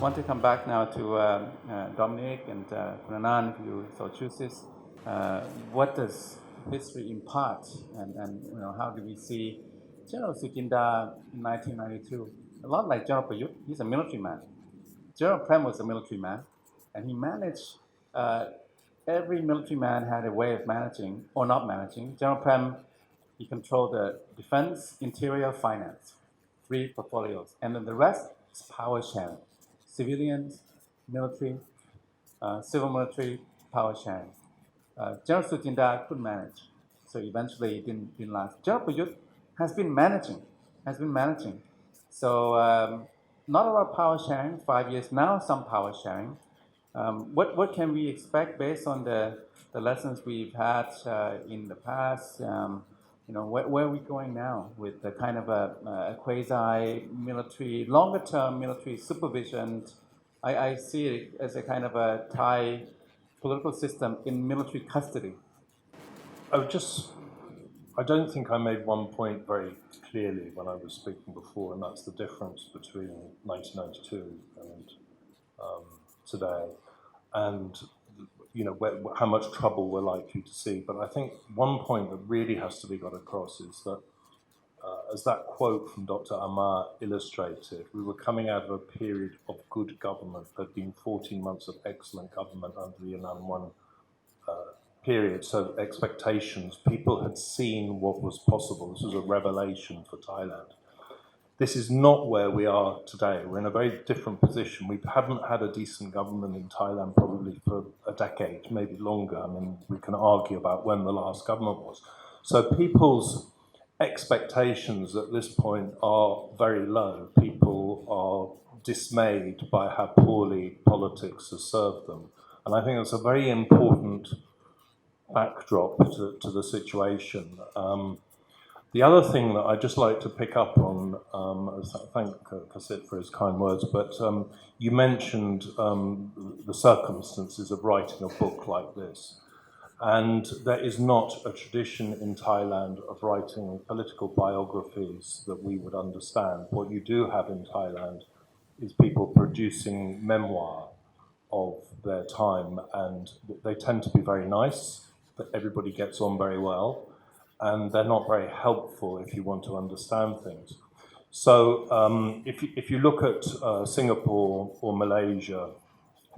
want to come back now to Dominic and Anand, if you so chooses. What does history impart, and how do we see General Suchinda in 1992? A lot like General Prayut, he's a military man. General Prem was a military man, and he managed. Every military man had a way of managing or not managing. General Prem, he controlled the defense, interior, finance, 3 portfolios, and then the rest is power sharing. Civilians, military, civil military, power sharing. General Suchinda couldn't manage, so eventually it didn't last. General Prayut has been managing. So not a lot of power sharing, 5 years now, some power sharing. What can we expect based on the lessons we've had in the past? Where are we going now with the kind of a quasi-military, longer-term military supervision? I see it as a kind of a Thai political system in military custody. I don't think I made one point very clearly when I was speaking before, and that's the difference between 1992 and today, and how much trouble we're likely to see. But I think one point that really has to be got across is that, as that quote from Dr. Amar illustrated, we were coming out of a period of good government. There had been 14 months of excellent government under the Anand 1 period, so expectations, people had seen what was possible. This was a revelation for Thailand. This is not where we are today. We're in a very different position. We haven't had a decent government in Thailand probably for a decade, maybe longer. I mean, we can argue about when the last government was. So people's expectations at this point are very low. People are dismayed by how poorly politics has served them. And I think that's a very important backdrop to the situation. The other thing that I'd just like to pick up on, thank Kasit for his kind words, but you mentioned the circumstances of writing a book like this. And there is not a tradition in Thailand of writing political biographies that we would understand. What you do have in Thailand is people producing memoir of their time, and they tend to be very nice, but everybody gets on very well. And they're not very helpful if you want to understand things. So if you look at Singapore or Malaysia,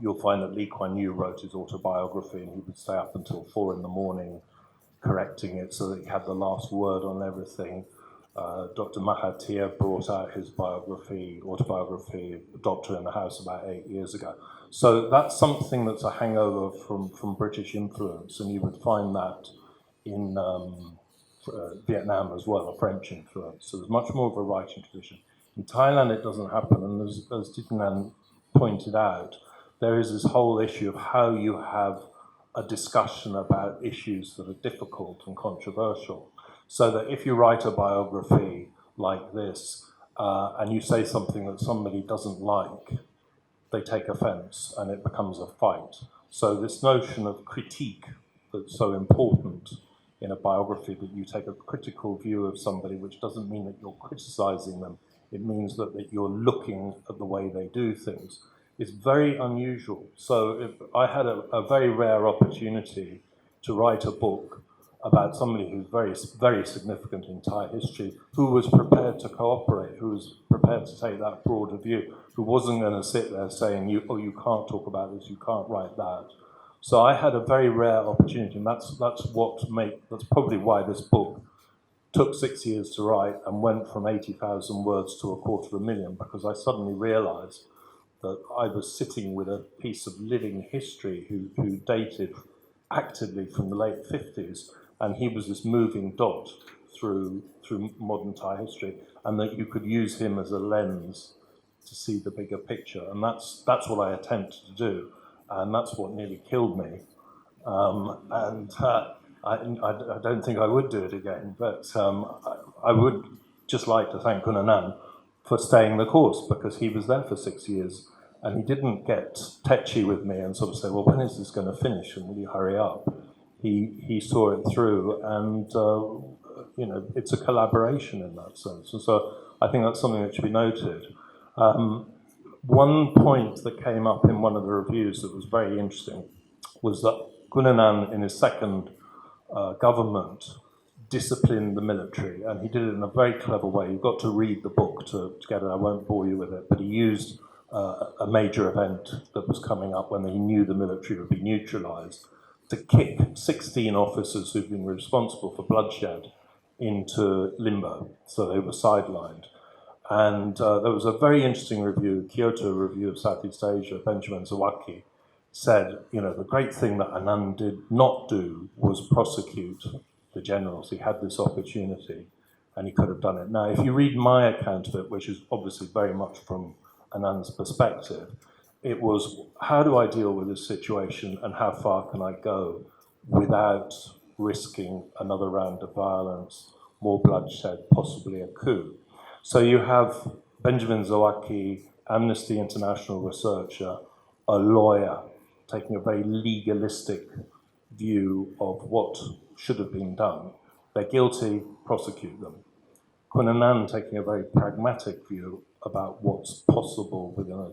you'll find that Lee Kuan Yew wrote his autobiography, and he would stay up until 4 a.m. correcting it so that he had the last word on everything. Dr. Mahathir brought out his autobiography, Doctor in the House, about 8 years ago. So that's something that's a hangover from British influence, and you would find that in Vietnam as well, a French influence. So there's much more of a writing tradition. In Thailand, it doesn't happen, and as Thitinan pointed out, there is this whole issue of how you have a discussion about issues that are difficult and controversial. So that if you write a biography like this, and you say something that somebody doesn't like, they take offense, and it becomes a fight. So this notion of critique that's so important in a biography, that you take a critical view of somebody, which doesn't mean that you're criticizing them. It means that you're looking at the way they do things. It's very unusual. So I had a very rare opportunity to write a book about somebody who's very, very significant in Thai history, who was prepared to cooperate, who was prepared to take that broader view, who wasn't going to sit there saying, you can't talk about this, you can't write that. So I had a very rare opportunity, and that's probably why this book took 6 years to write and went from 80,000 words to 250,000, because I suddenly realized that I was sitting with a piece of living history who dated actively from the late 50s, and he was this moving dot through modern Thai history, and that you could use him as a lens to see the bigger picture. And that's what I attempted to do. And that's what nearly killed me. I don't think I would do it again, but I would just like to thank Anand for staying the course, because he was there for 6 years, and he didn't get tetchy with me and sort of say, well, when is this going to finish, and will you hurry up? He saw it through, and it's a collaboration in that sense. And so I think that's something that should be noted. one point that came up in one of the reviews that was very interesting was that Cunanan, in his second government, disciplined the military, and he did it in a very clever way. You've got to read the book to get it. I won't bore you with it, but he used a major event that was coming up when he knew the military would be neutralized to kick 16 officers who'd been responsible for bloodshed into limbo, so they were sidelined. And there was a very interesting review, Kyoto Review of Southeast Asia, Benjamin Zawacki said, you know, the great thing that Anand did not do was prosecute the generals. He had this opportunity and he could have done it. Now, if you read my account of it, which is obviously very much from Anand's perspective, it was, how do I deal with this situation and how far can I go without risking another round of violence, more bloodshed, possibly a coup? So you have Benjamin Zawacki, Amnesty International researcher, a lawyer, taking a very legalistic view of what should have been done. They're guilty, prosecute them. Cunanan taking a very pragmatic view about what's possible within a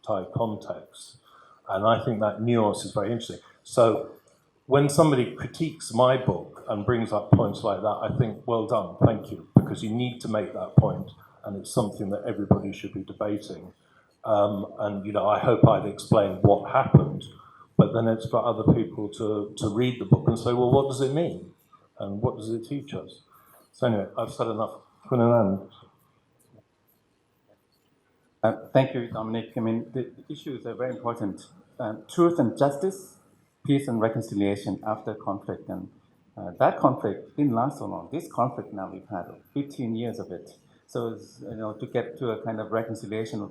Thai context. And I think that nuance is very interesting. So when somebody critiques my book and brings up points like that, I think, well done, thank you, because you need to make that point, and it's something that everybody should be debating. And, you know, I hope I've explained what happened, but then it's for other people to read the book and say, well, what does it mean? And what does it teach us? So anyway, I've said enough. Cunanan. Thank you, Dominic. I mean, the issues are very important. Truth and justice, peace and reconciliation after conflict. And that conflict didn't last so long. This conflict now we've had 15 years of it. So, you know, to get to a kind of reconciliation will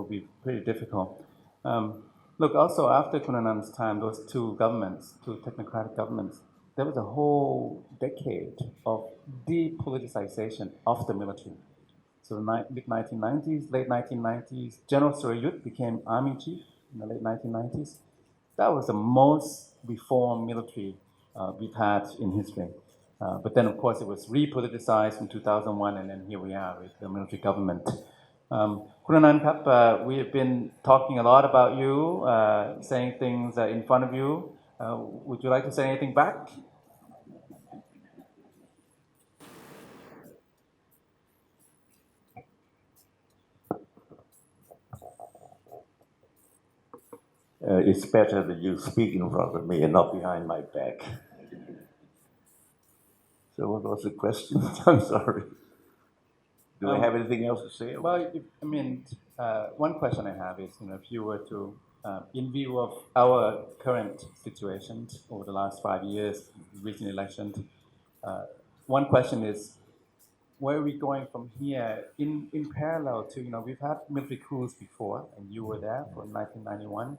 be pretty difficult. Look, also after Cunanan's time, those two technocratic governments, there was a whole decade of depoliticization of the military. So mid-1990s, late 1990s, General Surayut became army chief in the late 1990s. That was the most reformed military we've had in history. But then, of course, it was re-politicized in 2001, and then here we are with the military government. Cunanan Kap, we have been talking a lot about you, saying things in front of you. Would you like to say anything back? It's better that you speak in front of me and not behind my back. So what was the question? I'm sorry. Do I have anything else to say? Well, one question I have is, you know, if you were to, in view of our current situations over the last 5 years, recent elections, one question is, where are we going from here in parallel to, you know, we've had military coups before, and you were there for 1991.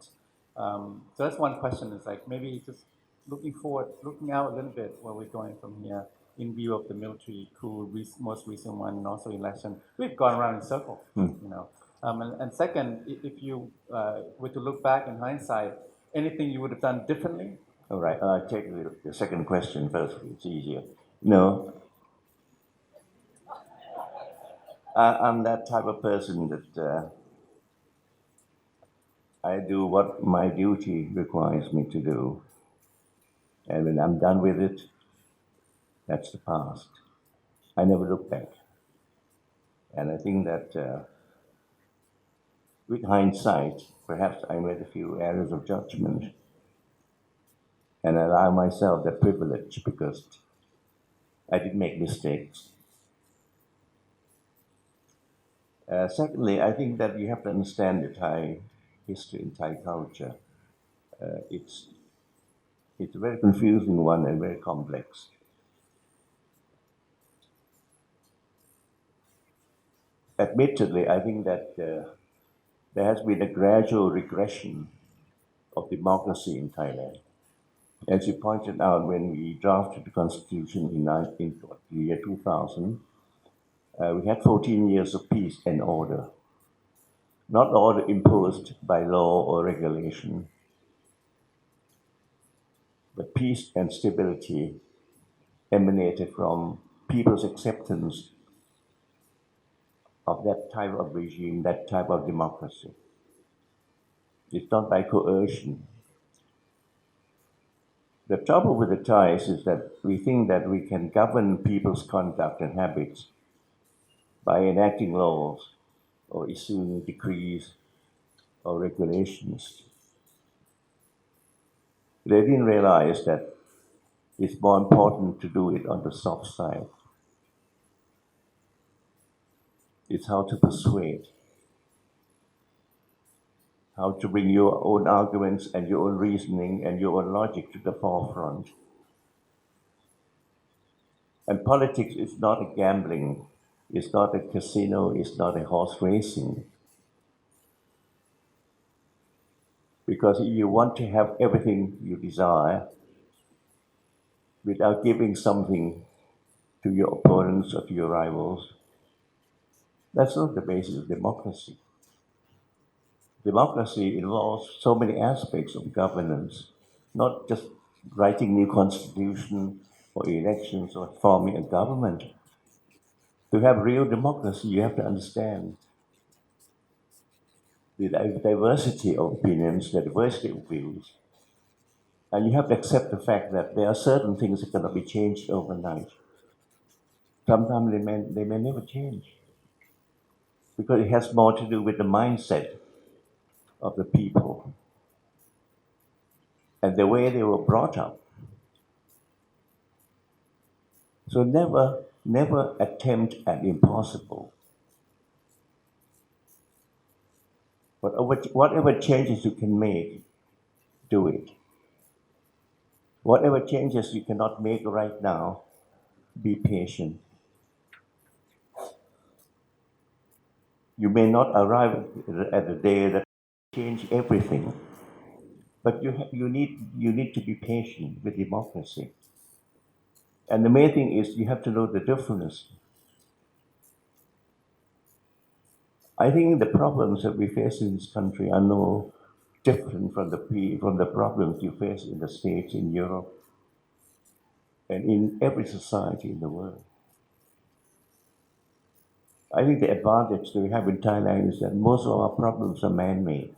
So that's one question, is like maybe just looking forward, looking out a little bit, where we're going from here in view of the military coup, most recent one, and also election. We've gone around in circles, you know. And second, if you were to look back in hindsight, anything you would have done differently? All right, I'll take the second question first. It's easier. No. I'm that type of person that I do what my duty requires me to do. And when I'm done with it, that's the past. I never look back. And I think that with hindsight, perhaps I made a few errors of judgment and I allow myself that privilege because I did make mistakes. Secondly, I think that you have to understand the Thai history and Thai culture. It's a very confusing one and very complex. Admittedly, I think that there has been a gradual regression of democracy in Thailand. As you pointed out, when we drafted the constitution in the year 2000, we had 14 years of peace and order. Not order imposed by law or regulation, but peace and stability emanated from people's acceptance of of that type of regime, that type of democracy. It's not by coercion. The trouble with the Thais is that we think that we can govern people's conduct and habits by enacting laws or issuing decrees or regulations. They didn't realize that it's more important to do it on the soft side. It's how to persuade, how to bring your own arguments and your own reasoning and your own logic to the forefront. And politics is not a gambling, it's not a casino, it's not a horse racing. Because if you want to have everything you desire without giving something to your opponents or to your rivals, that's not the basis of democracy. Democracy involves so many aspects of governance, not just writing new constitution or elections or forming a government. To have real democracy, you have to understand the diversity of opinions, the diversity of views, and you have to accept the fact that there are certain things that cannot be changed overnight. Sometimes they may never change because it has more to do with the mindset of the people and the way they were brought up. So never attempt at impossible. But whatever changes you can make, do it. Whatever changes you cannot make right now, be patient. You may not arrive at the day that change everything, but you need to be patient with democracy. And the main thing is you have to know the difference. I think the problems that we face in this country are no different from the problems you face in the States, in Europe, and in every society in the world. I think the advantage that we have in Thailand is that most of our problems are man-made.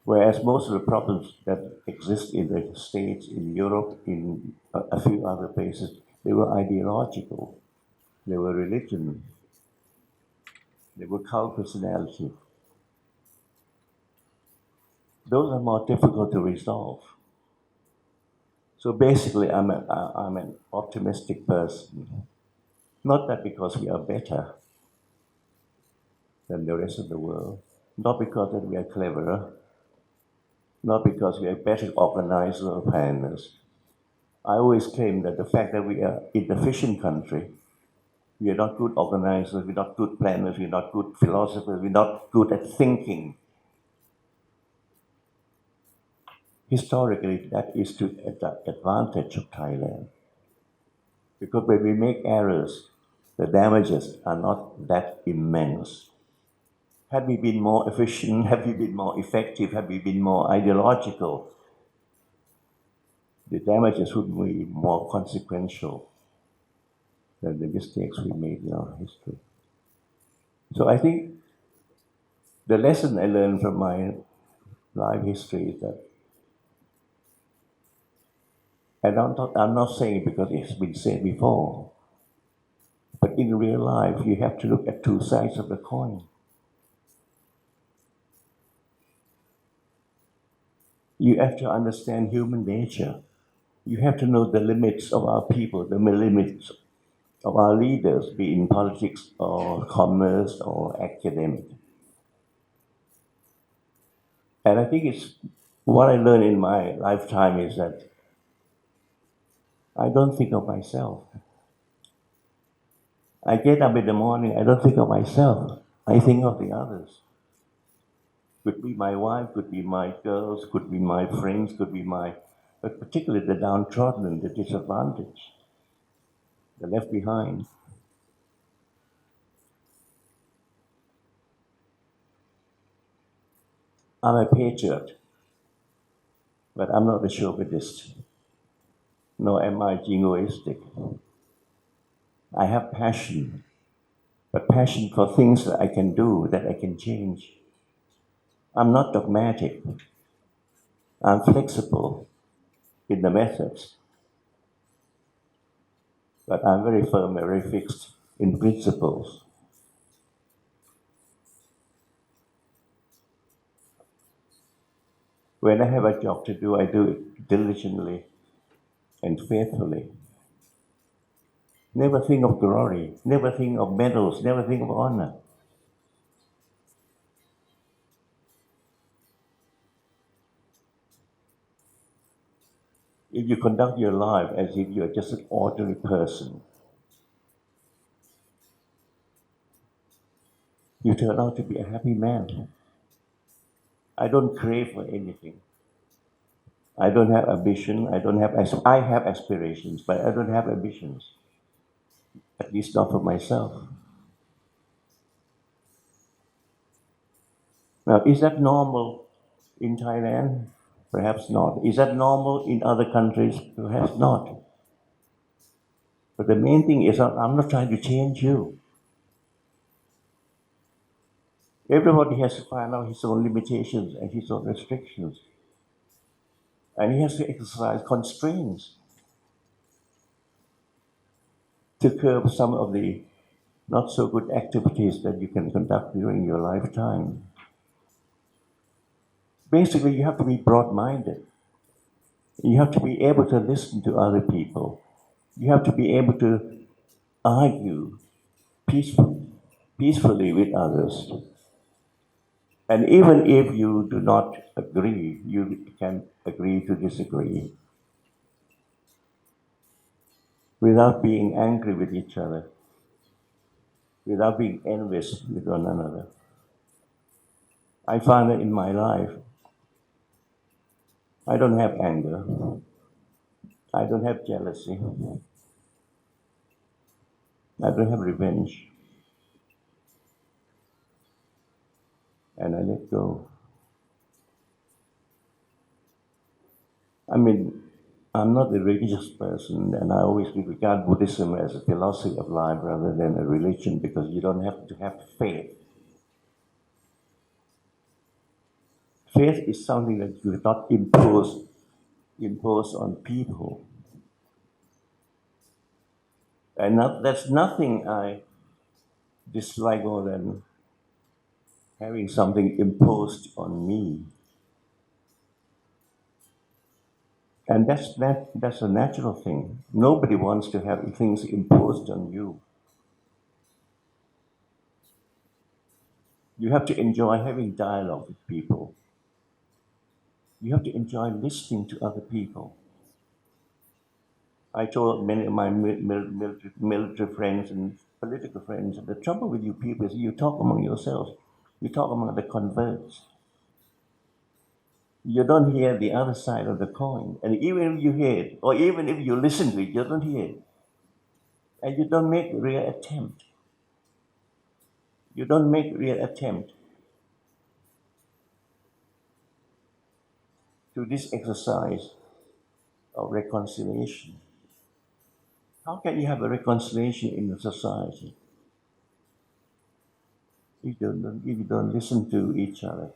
Whereas most of the problems that exist in the States, in Europe, in a few other places, they were ideological, they were religion, they were cult personality. Those are more difficult to resolve. So basically, I'm an optimistic person. Not that because we are better than the rest of the world, not because that we are cleverer, not because we are better organized or planners. I always claim that the fact that we are an inefficient country, we are not good organizers, we're not good planners, we're not good philosophers, we're not good at thinking. Historically, that is to the advantage of Thailand. Because when we make errors, the damages are not that immense. Had we been more efficient, had we been more effective, had we been more ideological, the damages would be more consequential than the mistakes we made in our history. So I think the lesson I learned from my life history is that, and I'm not saying it because it's been said before, but in real life, you have to look at two sides of the coin. You have to understand human nature. You have to know the limits of our people, the limits of our leaders, be it in politics or commerce or academic. And I think it's what I learned in my lifetime is that I don't think of myself. I get up in the morning, I don't think of myself. I think of the others. Could be my wife, could be my girls, could be my friends, but particularly the downtrodden and the disadvantaged, the left behind. I'm a patriot, but I'm not a chauvinist, nor am I jingoistic. I have passion. but passion for things that I can do, that I can change. I'm not dogmatic. I'm flexible in the methods, but I'm very firm, very fixed in principles. When I have a job to do, I do it diligently and faithfully. Never think of glory, never think of medals, never think of honor. If you conduct your life as if you're just an ordinary person, you turn out to be a happy man. I don't crave for anything. I don't have ambition. I have aspirations, but I don't have ambitions. At least not for myself. Now, is that normal in Thailand? Perhaps not. Is that normal in other countries? Perhaps not. But the main thing is I'm not trying to change you. Everybody has to find out his own limitations and his own restrictions. And he has to exercise constraints to curb some of the not so good activities that you can conduct during your lifetime. Basically, you have to be broad-minded. You have to be able to listen to other people. You have to be able to argue peacefully with others. And even if you do not agree, you can agree to disagree without being angry with each other, without being envious with one another. I find that in my life, I don't have anger. I don't have jealousy. I don't have revenge. And I let go. I mean, I'm not a religious person, and I always regard Buddhism as a philosophy of life rather than a religion, because you don't have to have faith. Faith is something that you cannot impose on people. And that's nothing I dislike more than having something imposed on me. And that's a natural thing. Nobody wants to have things imposed on you. You have to enjoy having dialogue with people. You have to enjoy listening to other people. I told many of my military friends and political friends, the trouble with you people is you talk among yourselves. You talk among the converts. You don't hear the other side of the coin. And even if you hear it, or even if you listen to it, you don't hear it. And you don't make real attempt. You don't make real attempt to this exercise of reconciliation. How can you have a reconciliation in a society if you don't listen to each other?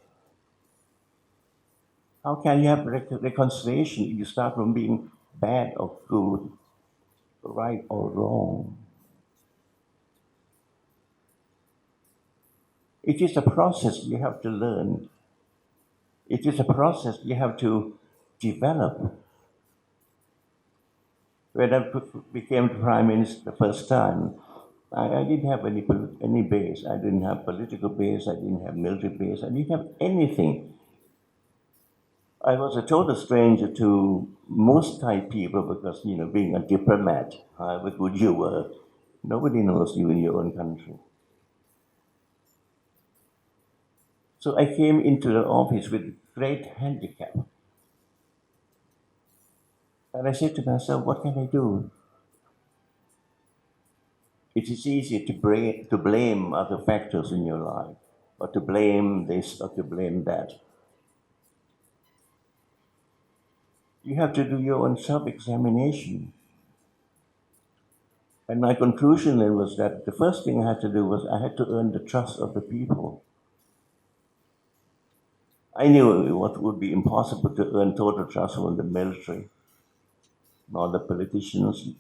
How can you have reconciliation if you start from being bad or good, right or wrong? It is a process you have to learn. It is a process you have to develop. When I became Prime Minister the first time, I didn't have any base. I didn't have political base. I didn't have military base. I didn't have anything. I was a total stranger to most Thai people because, being a diplomat, however good you were, nobody knows you in your own country. So I came into the office with great handicap. And I said to myself, what can I do? It is easy to blame other factors in your life, or to blame this or to blame that. You have to do your own self-examination. And my conclusion then was that the first thing I had to do was I had to earn the trust of the people. I knew what would be impossible to earn total trust from the military, nor the politicians,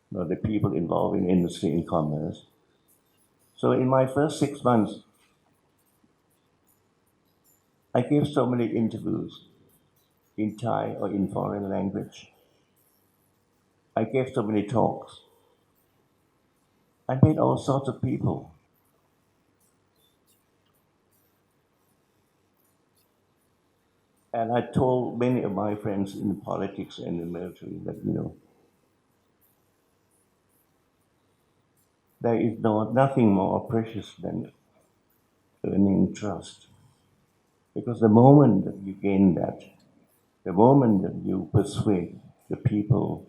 nor the people involved in industry and commerce. So in my first 6 months, I gave so many interviews in Thai or in foreign language. I gave so many talks. I met all sorts of people. And I told many of my friends in politics and in the military that, there is nothing more precious than earning trust. Because the moment that you gain that, the moment that you persuade the people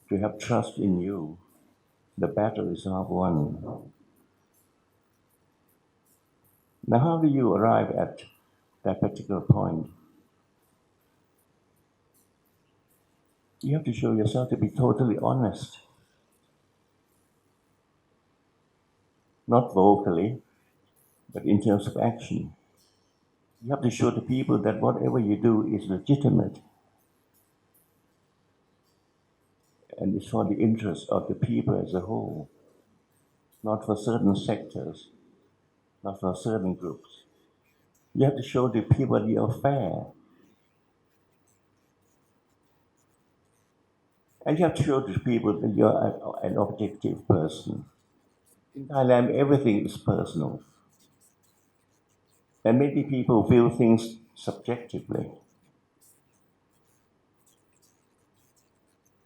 to have trust in you, the battle is half won. Now, how do you arrive at that particular point? You have to show yourself to be totally honest. Not vocally, but in terms of action. You have to show the people that whatever you do is legitimate and it's for the interest of the people as a whole, not for certain sectors, not for certain groups. You have to show the people that you're fair. And you have to show the people that you're an objective person. In Thailand, everything is personal. And many people feel things subjectively.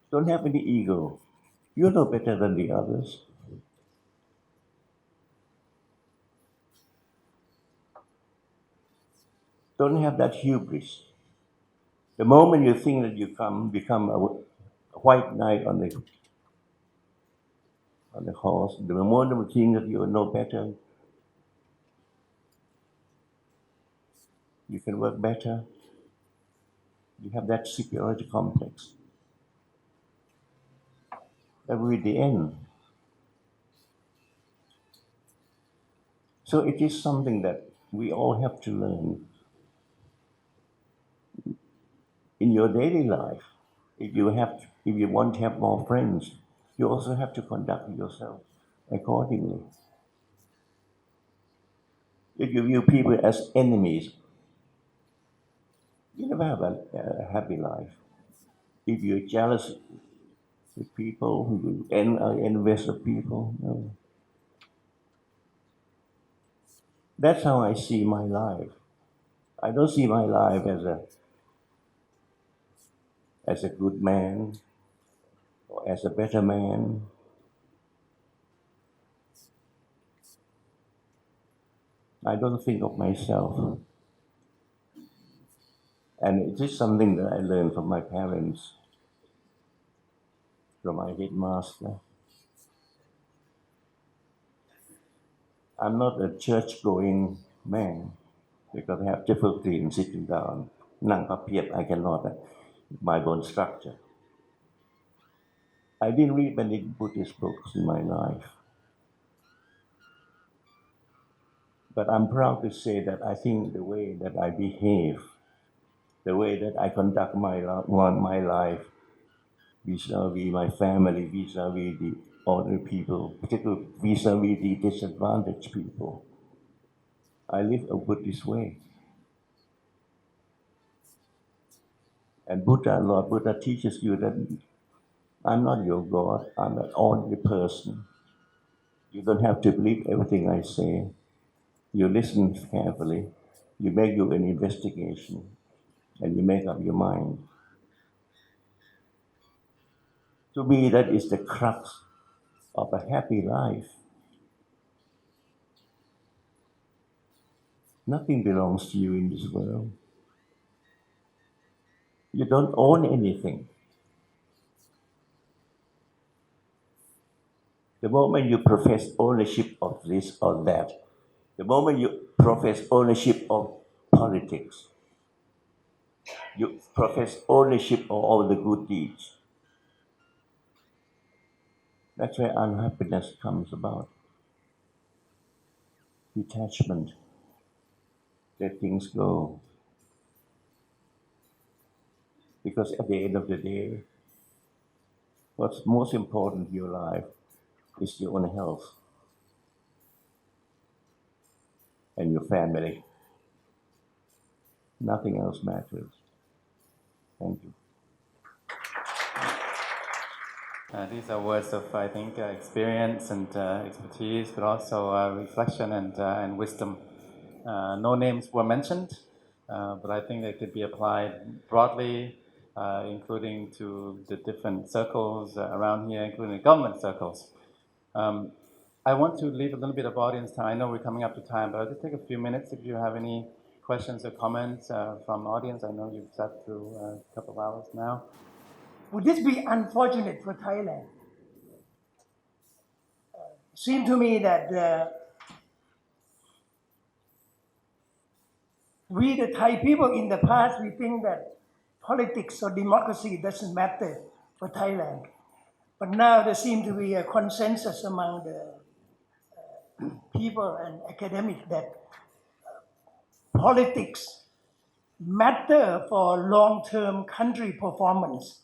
Don't have any ego. You're no better than the others. Don't have that hubris. The moment you think that you become a white knight on the horse, the moment you think that you are no better, you can work better, you have that superiority complex. That will be the end. So it is something that we all have to learn in your daily life. If you want to have more friends, you also have to conduct yourself accordingly. If you view people as enemies, you never have a happy life. If you're jealous with people, you envious of people, no. That's how I see my life. I don't see my life as a good man or as a better man. I don't think of myself. And it is something that I learned from my parents, from my headmaster. I'm not a church-going man because I have difficulty in sitting down. Nang papiet, I cannot. My bone structure. I didn't read many Buddhist books in my life. But I'm proud to say that I think the way that I behave, the way that I conduct my life vis-a-vis my family, vis-a-vis the other people, particularly vis-a-vis the disadvantaged people, I live a Buddhist way. And Lord Buddha teaches you that I'm not your God, I'm an ordinary person. You don't have to believe everything I say. You listen carefully, you make your an investigation, and you make up your mind. To me, that is the crux of a happy life. Nothing belongs to you in this world. You don't own anything. The moment you profess ownership of this or that, the moment you profess ownership of politics, you profess ownership of all the good deeds, That's where unhappiness comes about. Detachment, let things go. Because at the end of the day, what's most important in your life is your own health and your family. Nothing else matters. Thank you. These are words of, I think, experience and expertise, but also reflection and wisdom. No names were mentioned, but I think they could be applied broadly, including to the different circles around here, including the government circles. I want to leave a little bit of audience time. I know we're coming up to time, but I'll just take a few minutes if you have any questions or comments from the audience. I know you've sat through a couple of hours now. Would this be unfortunate for Thailand? Seemed to me that we, the Thai people in the past, we think that politics or democracy doesn't matter for Thailand. But now there seems to be a consensus among the people and academics that politics matter for long-term country performance.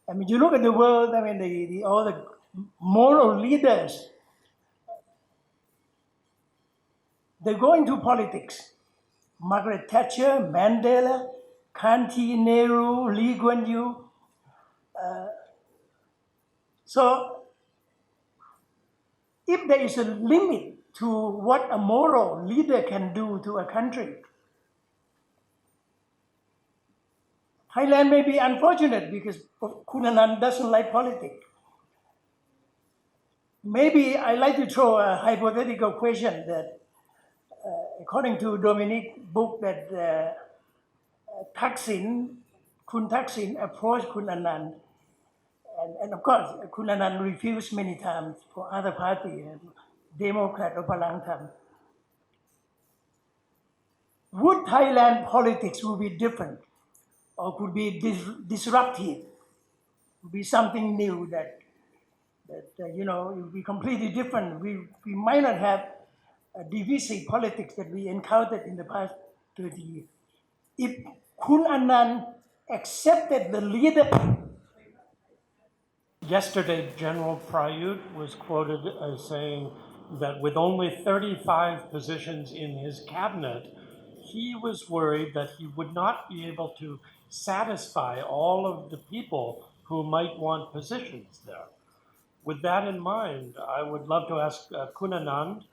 I mean, you look at the world, I mean, all the moral leaders, they go into politics. Margaret Thatcher, Mandela, Kanti, Nehru, Lee Kuan Yew. So, if there is a limit to what a moral leader can do to a country, Thailand may be unfortunate because Kunanan doesn't like politics. Maybe I like to throw a hypothetical question that, according to Dominic's book, that Kun Thaksin approached Kun Anand, and of course Kun Anand refused many times for other party, Democrat or Palang Tham. Would Thailand politics will be different, or could be disruptive? Would be something new that it will be completely different. We might not have a divisive politics that we encountered in the past 30 years. If Kun Anand accepted the leader. Yesterday, General Prayut was quoted as saying that with only 35 positions in his cabinet, he was worried that he would not be able to satisfy all of the people who might want positions there. With that in mind, I would love to ask Kun Anand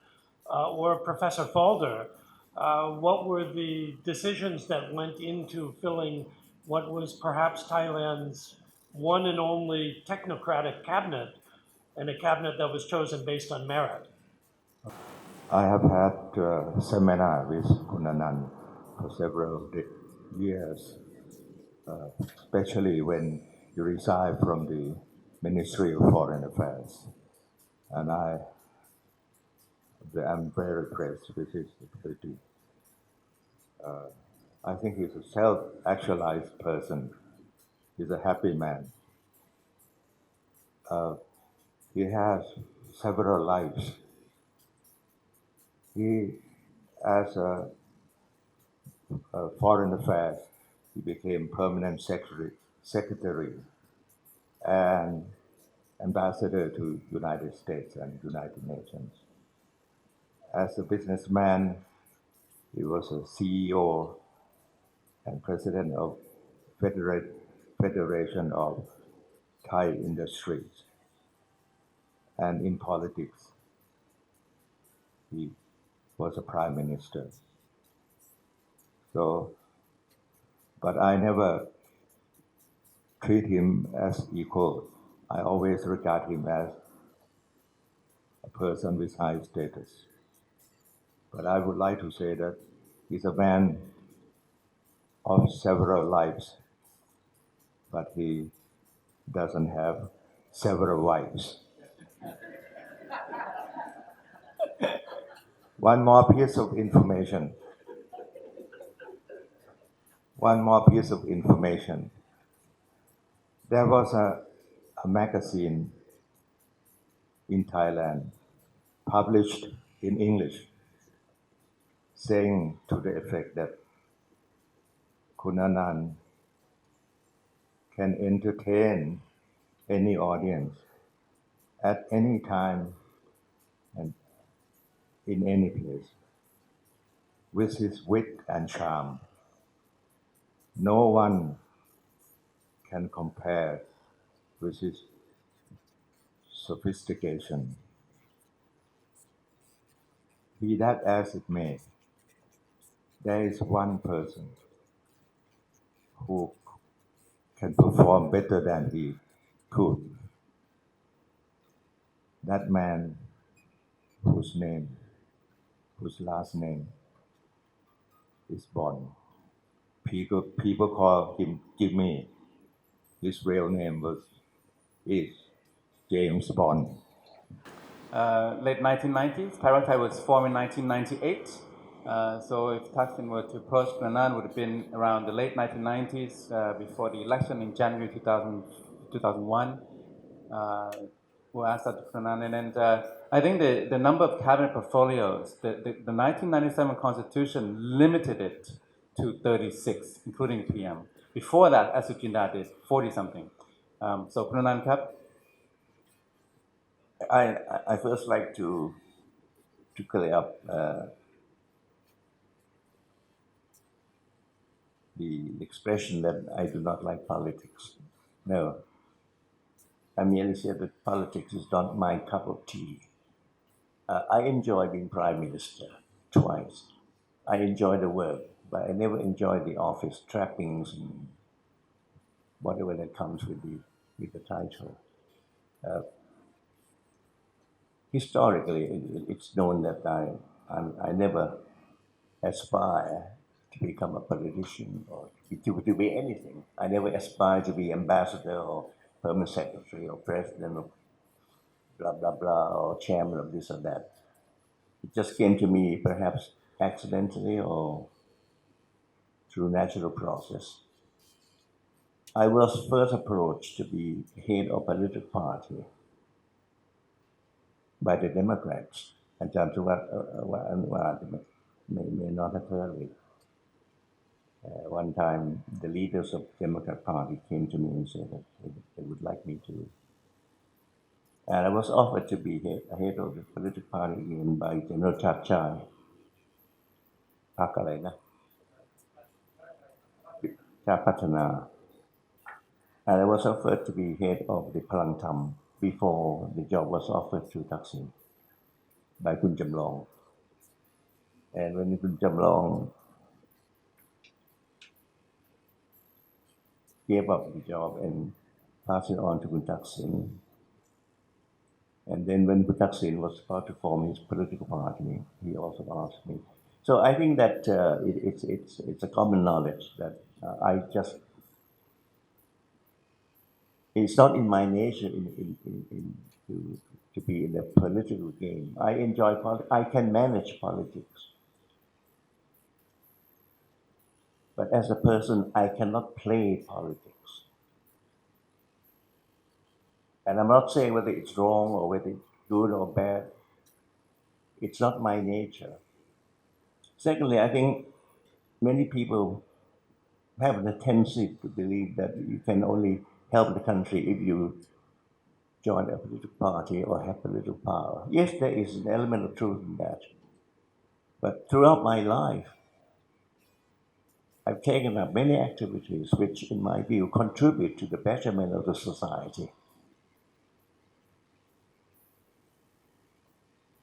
or Professor Faulder, what were the decisions that went into filling what was perhaps Thailand's one and only technocratic cabinet, and a cabinet that was chosen based on merit? I have had seminar with Kun Anand for several years, especially when he resigned from the Ministry of Foreign Affairs. And I'm very impressed with his ability. I think he's a self-actualized person. He's a happy man. He has several lives. He, as a foreign affairs, he became permanent secretary and ambassador to United States and United Nations. As a businessman, he was a CEO and president of Federation of Thai Industries. And in politics, he was a prime minister. So, but I never treat him as equal. I always regard him as a person with high status. But I would like to say that he's a man of several lives, but he doesn't have several wives. One more piece of information. There was a magazine in Thailand published in English saying to the effect that Kun Anand can entertain any audience at any time and in any place with his wit and charm. No one can compare with his sophistication. Be that as it may, there is one person who can perform better than he could. That man whose last name is Bond. People call him Jimmy. His real name is James Bond. Late 1990s. Thai was formed in 1998. So if Thaksin were to approach Anand, would have been around the late 1990s, before the election in January 2001. Who asked that to Anand. And I think the number of cabinet portfolios, the 1997 constitution limited it to 36, including PM. Before that, Asukinda did 40-something. So Anand Kap. I first like to clear up the expression that I do not like politics. No. I merely say that politics is not my cup of tea. I enjoy being Prime Minister twice. I enjoy the work, but I never enjoy the office trappings and whatever that comes with the title. Historically, it's known that I never aspire to become a politician or to be anything. I never aspire to be ambassador or permanent secretary or president of blah, blah, blah, or chairman of this or that. It just came to me perhaps accidentally or through natural process. I was first approached to be head of a political party by the Democrats. And may not have heard of it. One time, the leaders of the Democrat Party came to me and said that they would like me to. And I was offered to be head of the political party again by General Chachai. Chapatana. And I was offered to be head of the Palang Tham before the job was offered to Thaksin by Kun Jamlong. And when Kun Jamlong gave up the job and passed it on to Kun Thaksin, and then when Kun Thaksin was about to form his political party, he also asked me. So I think that it's a common knowledge that it's not in my nature to be in a political game. I enjoy politics. I can manage politics. But as a person, I cannot play politics. And I'm not saying whether it's wrong or whether it's good or bad. It's not my nature. Secondly, I think many people have the tendency to believe that you can only help the country if you join a political party or have political power. Yes, there is an element of truth in that. But throughout my life, I've taken up many activities which, in my view, contribute to the betterment of the society.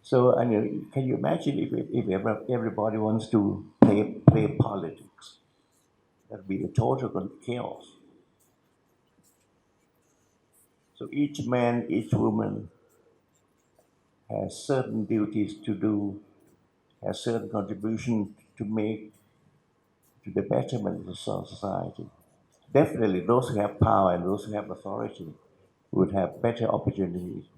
So, I mean, can you imagine if everybody wants to play politics? That would be a total chaos. So each man, each woman has certain duties to do, has certain contribution to make to the betterment of the society. Definitely, those who have power and those who have authority would have better opportunities.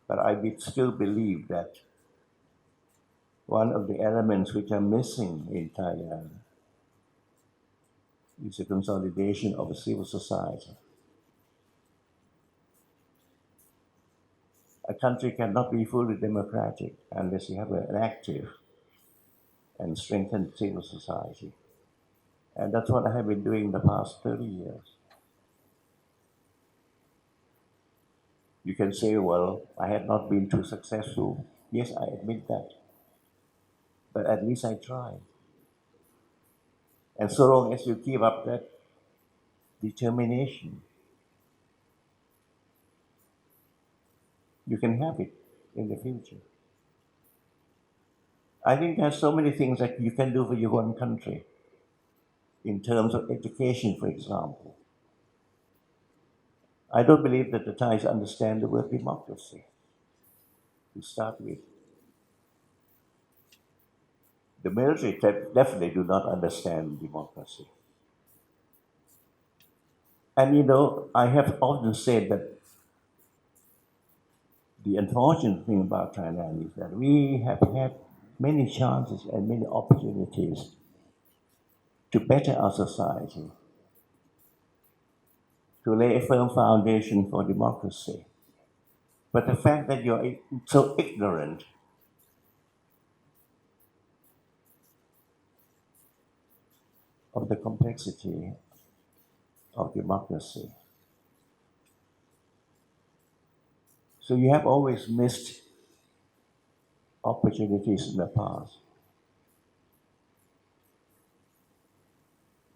But I still believe that one of the elements which are missing in Thailand is a consolidation of a civil society. A country cannot be fully democratic unless you have an active and strengthened civil society. And that's what I have been doing the past 30 years. You can say, well, I have not been too successful. Yes, I admit that. But at least I tried. And so long as you keep up that determination, you can have it in the future. I think there's so many things that you can do for your own country in terms of education, for example. I don't believe that the Thais understand the word democracy, to start with. The military definitely do not understand democracy. And you know, I have often said that the unfortunate thing about Thailand is that we have had many chances and many opportunities to better our society, to lay a firm foundation for democracy. But the fact that you're so ignorant of the complexity of democracy, so you have always missed opportunities in the past.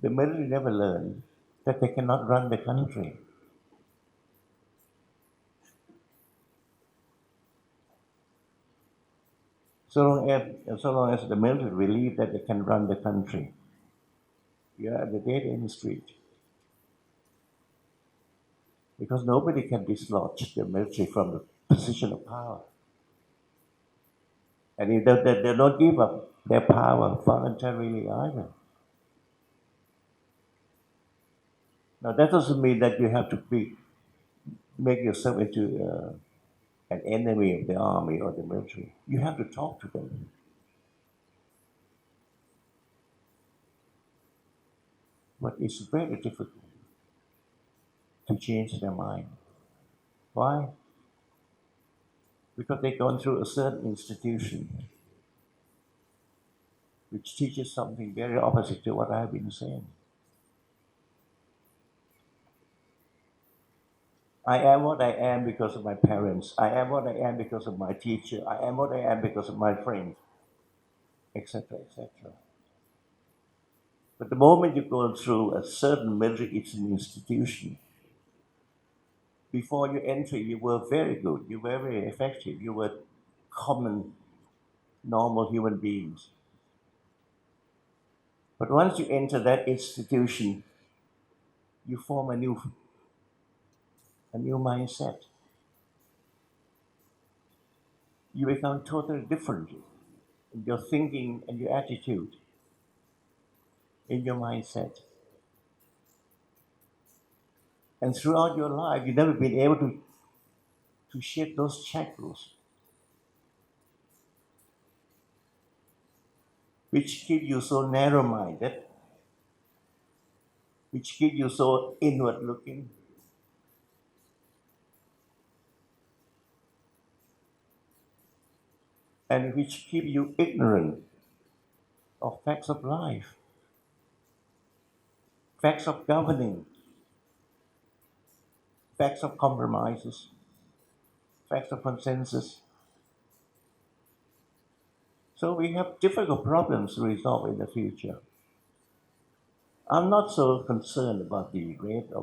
The military never learned that they cannot run the country. So long as the military believe that they can run the country, you're at the dead end street. Because nobody can dislodge the military from the position of power. And they don't give up their power voluntarily either. Now that doesn't mean that you have to make yourself into an enemy of the army or the military. You have to talk to them. But it's very difficult to change their mind. Why? Because they've gone through a certain institution which teaches something very opposite to what I've been saying. I am what I am because of my parents. I am what I am because of my teacher. I am what I am because of my friends, etc., etc. But the moment you go through a certain military institution, before you enter, you were very good. You were very effective. You were common, normal human beings. But once you enter that institution, you form a new mindset. You become totally different in your thinking and your attitude, in your mindset. And throughout your life, you've never been able to shed those shackles, which keep you so narrow-minded, which keep you so inward-looking. And which keep you ignorant of facts of life, facts of governing, facts of compromises, facts of consensus. So we have difficult problems to resolve in the future. I'm not so concerned about the red or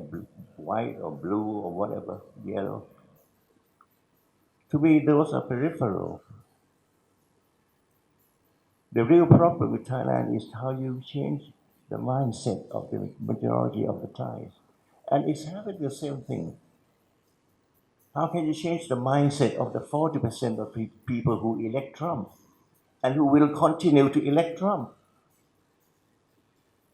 white or blue or whatever, yellow. To me, those are peripheral. The real problem with Thailand is how you change the mindset of the majority of the Thais. And it's happening the same thing. How can you change the mindset of the 40% of people who elect Trump and who will continue to elect Trump?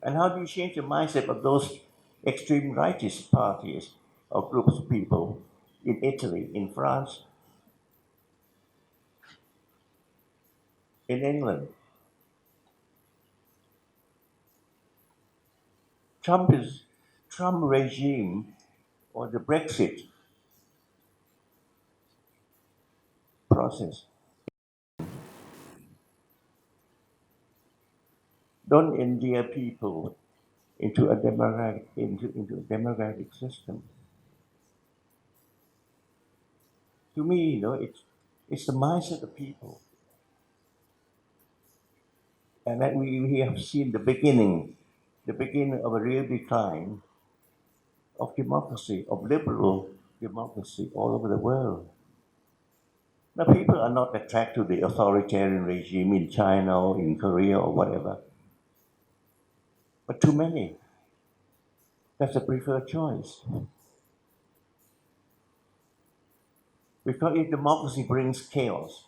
And how do you change the mindset of those extreme rightist parties or groups of people in Italy, in France, in England? Trump regime or the Brexit process. Don't endear people into a democratic system. To me, it's the mindset of people. And that we have seen the beginning of a real decline of democracy, of liberal democracy all over the world. Now, people are not attracted to the authoritarian regime in China or in Korea or whatever. But too many. That's a preferred choice. Because if democracy brings chaos,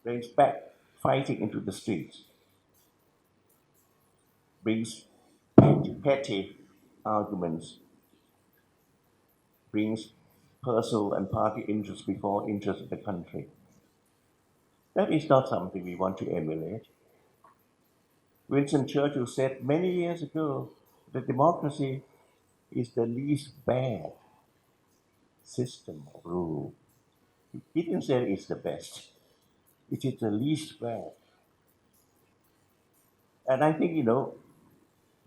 brings back fighting into the streets, brings petty arguments, brings personal and party interests before interests of the country. That is not something we want to emulate. Winston Churchill said many years ago that democracy is the least bad system of rule. He didn't say it's the best. It is the least bad. And I think,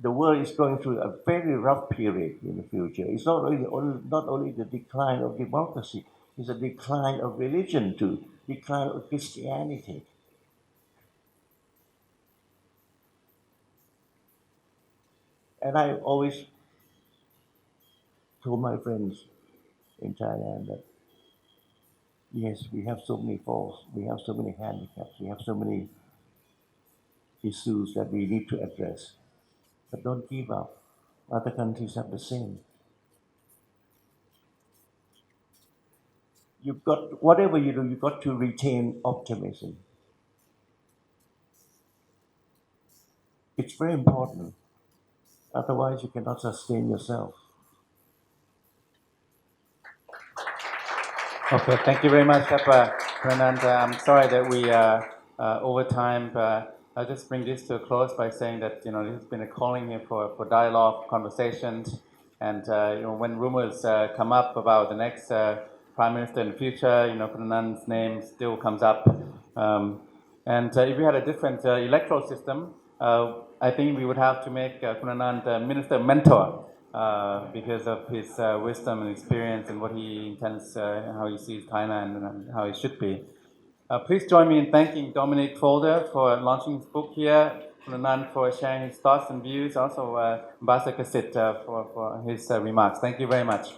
the world is going through a very rough period in the future. It's not only the decline of democracy, it's a decline of religion too, decline of Christianity. And I always told my friends in Thailand that, yes, we have so many faults, we have so many handicaps, we have so many issues that we need to address. But don't give up. Other countries have the same. Whatever you do, you've got to retain optimism. It's very important. Otherwise, you cannot sustain yourself. Okay, thank you very much, Anand. I'm sorry that we are over time. I'll just bring this to a close by saying that this has been a calling here for dialogue, conversations, and when rumors come up about the next prime minister in the future, Anand's name still comes up. And if we had a different electoral system, I think we would have to make Anand a minister mentor. Because of his wisdom and experience and what he intends, how he sees Thailand and how it should be. Please join me in thanking Dominic Faulder for launching his book here, Anand for sharing his thoughts and views, also Ambassador Kasit for his remarks. Thank you very much.